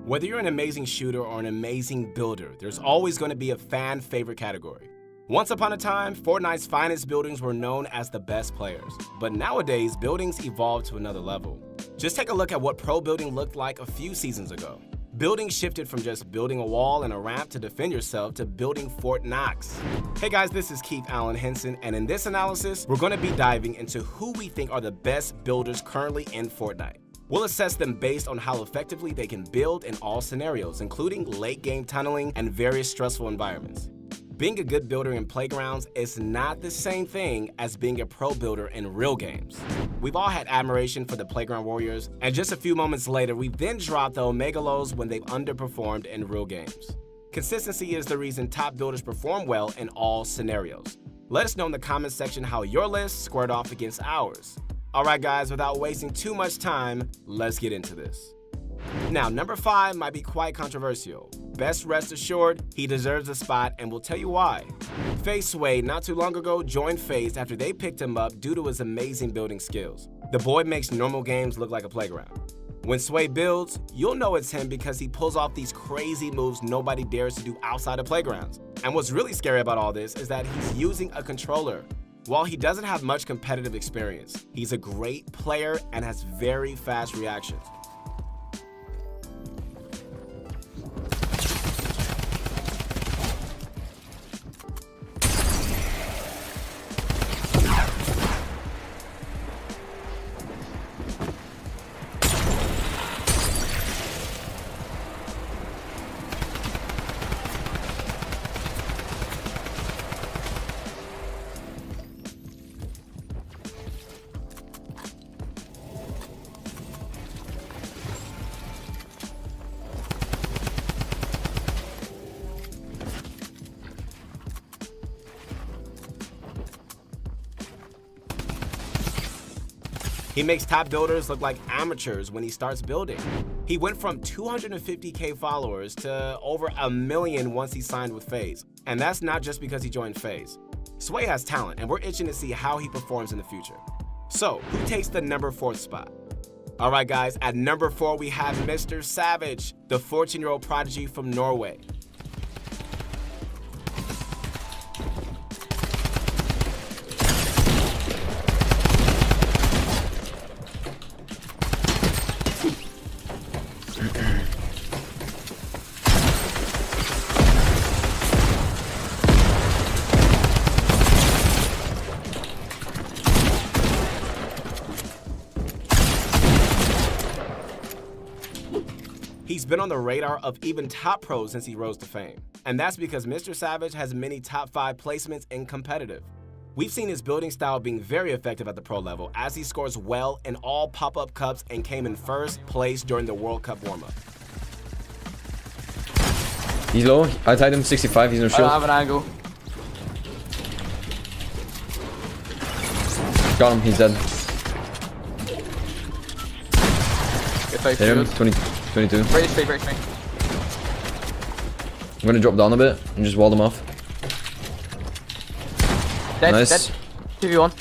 Whether you're an amazing shooter or an amazing builder, there's always going to be a fan favorite category. Once upon a time, Fortnite's finest buildings were known as the best players. But nowadays, buildings evolved to another level. Just take a look at what pro building looked like a few seasons ago. Buildings shifted from just building a wall and a ramp to defend yourself to building Fort Knox. Hey guys, this is Keith Allen Henson, and in this analysis, we're going to be diving into who we think are the best builders currently in Fortnite. We'll assess them based on how effectively they can build in all scenarios, including late-game tunneling and various stressful environments. Being a good builder in playgrounds is not the same thing as being a pro builder in real games. We've all had admiration for the playground warriors, and just a few moments later, we then drop the omega lows when they've underperformed in real games. Consistency is the reason top builders perform well in all scenarios. Let us know in the comments section how your list squared off against ours. Alright guys, without wasting too much time, let's get into this. Now, number 5 might be quite controversial. Best rest assured, he deserves a spot, and we'll tell you why. FaZe Sway not too long ago joined FaZe after they picked him up due to his amazing building skills. The boy makes normal games look like a playground. When Sway builds, you'll know it's him because he pulls off these crazy moves nobody dares to do outside of playgrounds. And what's really scary about all this is that he's using a controller. While he doesn't have much competitive experience, he's a great player and has very fast reactions. He makes top builders look like amateurs when he starts building. He went from 250k followers to over 1 million once he signed with FaZe. And that's not just because he joined FaZe. Sway has talent, and we're itching to see how he performs in the future. So, who takes the number 4 spot? Alright guys, at number 4 we have Mr. Savage, the 14-year-old prodigy from Norway. He's been on the radar of even top pros since he rose to fame. And that's because Mr. Savage has many top 5 placements in competitive. We've seen his building style being very effective at the pro level as he scores well in all pop-up cups and came in first place during the World Cup warm-up. He's low. I tied him 65. He's no shield. I don't have an angle. Got him. He's dead. Hit him. 22. Break me. I'm gonna drop down a bit and just wall them off. Dead, Nice. dead. 2v1.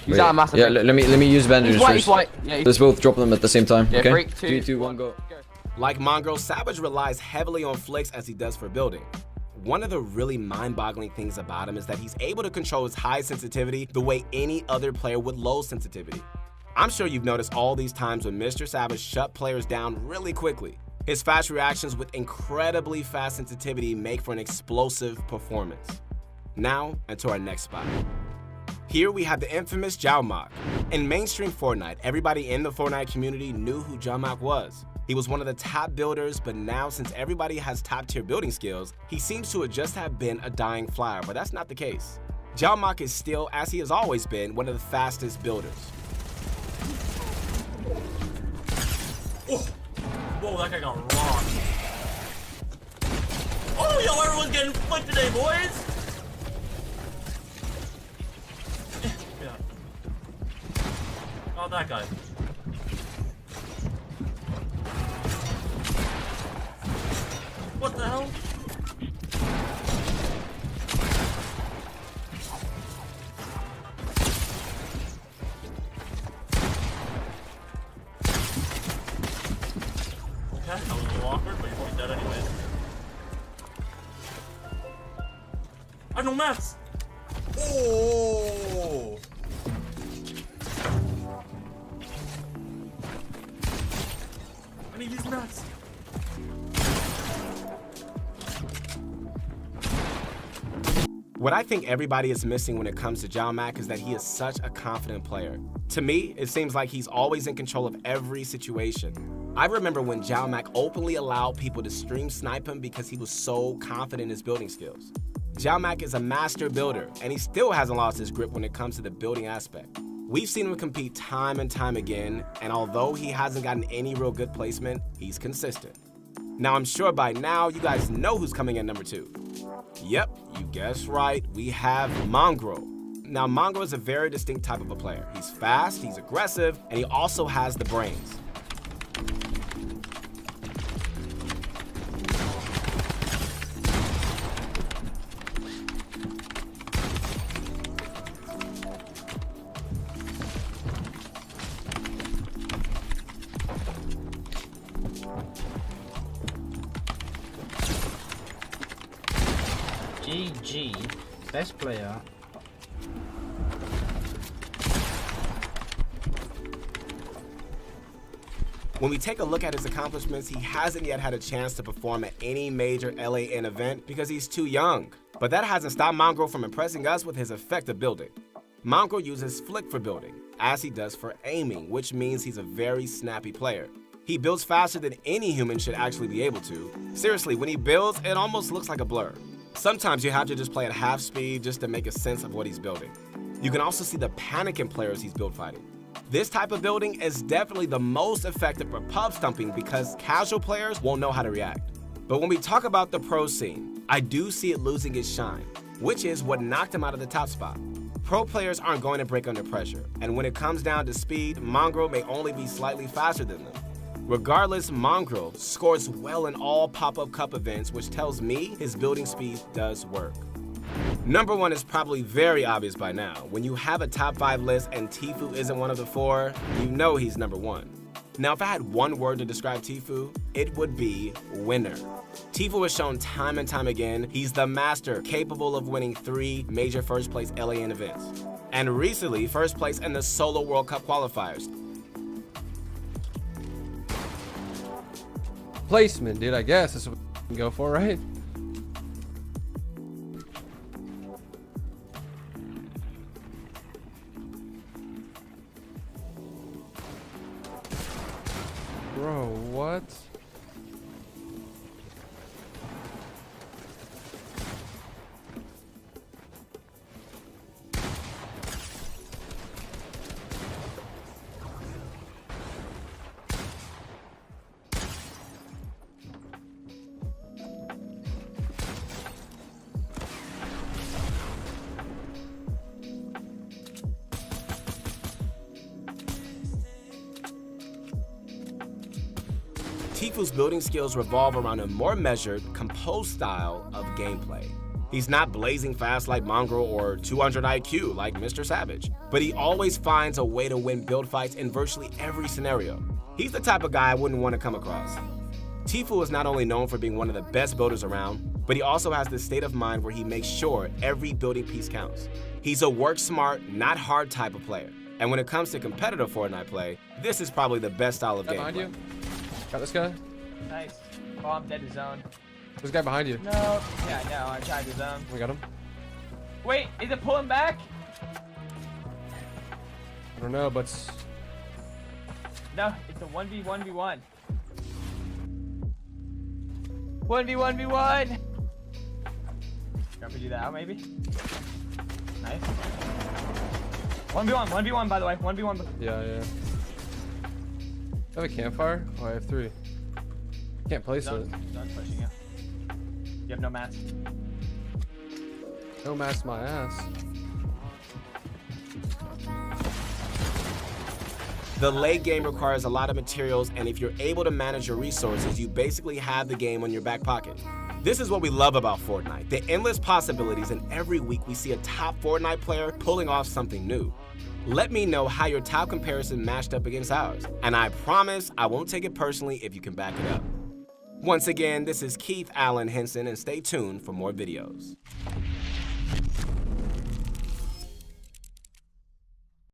Use that massive. Yeah, let me use bandages He's first. white. Yeah, Let's both drop them at the same time. Yeah, Okay. 3, 3, 2, 1, go. Like Mongrel, Savage relies heavily on flicks as he does for building. One of the really mind-boggling things about him is that he's able to control his high sensitivity the way any other player would low sensitivity. I'm sure you've noticed all these times when Mr. Savage shut players down really quickly. His fast reactions with incredibly fast sensitivity make for an explosive performance. Now, into our next spot. Here we have the infamous Xiaomok. In mainstream Fortnite, everybody in the Fortnite community knew who Xiaomok was. He was one of the top builders, but now since everybody has top-tier building skills, he seems to just have been a dying flyer, but that's not the case. Xiaomok is still, as he has always been, one of the fastest builders. Oh. Whoa, that guy got rocked. Oh, yo, everyone's getting flipped today, boys. Yeah. Oh, that guy. What the hell? that. That was a little awkward, but you're probably dead anyway. I have no mats! Oh! I need these mats. What I think everybody is missing when it comes to Jao Mac is that he is such a confident player. To me, it seems like he's always in control of every situation. I remember when Jao Mac openly allowed people to stream snipe him because he was so confident in his building skills. Jao Mac is a master builder, and he still hasn't lost his grip when it comes to the building aspect. We've seen him compete time and time again, and although he hasn't gotten any real good placement, he's consistent. Now, I'm sure by now you guys know who's coming in number 2. Yep, you guessed right, we have Mongrel. Now, Mongrel is a very distinct type of a player. He's fast, he's aggressive, and he also has the brains. GG, best player. When we take a look at his accomplishments, he hasn't yet had a chance to perform at any major LAN event because he's too young. But that hasn't stopped Mongrel from impressing us with his effective building. Mongrel uses flick for building, as he does for aiming, which means he's a very snappy player. He builds faster than any human should actually be able to. Seriously, when he builds, it almost looks like a blur. Sometimes you have to just play at half speed just to make a sense of what he's building. You can also see the panic in players he's build fighting. This type of building is definitely the most effective for pub stumping because casual players won't know how to react. But when we talk about the pro scene, I do see it losing its shine, which is what knocked him out of the top spot. Pro players aren't going to break under pressure, and when it comes down to speed, Mongrel may only be slightly faster than them. Regardless, Mongrel scores well in all pop-up cup events, which tells me his building speed does work. Number 1 is probably very obvious by now. When you have a top 5 list and Tfue isn't one of the 4, you know he's number 1. Now, if I had one word to describe Tfue, it would be winner. Tfue has shown time and time again he's the master, capable of winning 3 major first place LAN events. And recently, first place in the Solo World Cup qualifiers. Placement, dude, I guess that's what we can go for, right? Bro, what? Tfue's building skills revolve around a more measured, composed style of gameplay. He's not blazing fast like Mongrel or 200 IQ like Mr. Savage, but he always finds a way to win build fights in virtually every scenario. He's the type of guy I wouldn't want to come across. Tfue is not only known for being one of the best builders around, but he also has this state of mind where he makes sure every building piece counts. He's a work smart, not hard type of player. And when it comes to competitive Fortnite play, this is probably the best style of Behind gameplay. you. Got this guy. Nice. Oh, I'm dead to zone. This guy behind you. No. Yeah, I know. I tried to zone. We got him. Wait, is it pulling back? I don't know, but No, it's a 1v1v1. 1v1v1. Try to do that out, maybe. Nice. 1v1 by the way. 1v1. yeah. I have a campfire? Oh, I have 3. Can't place it. Zone's pushing you. You have no mats. No mask my ass. The late game requires a lot of materials, and if you're able to manage your resources, you basically have the game on your back pocket. This is what we love about Fortnite, the endless possibilities, and every week we see a top Fortnite player pulling off something new. Let me know how your top comparison matched up against ours, and I promise I won't take it personally if you can back it up. Once again, this is Keith Allen Henson, and stay tuned for more videos.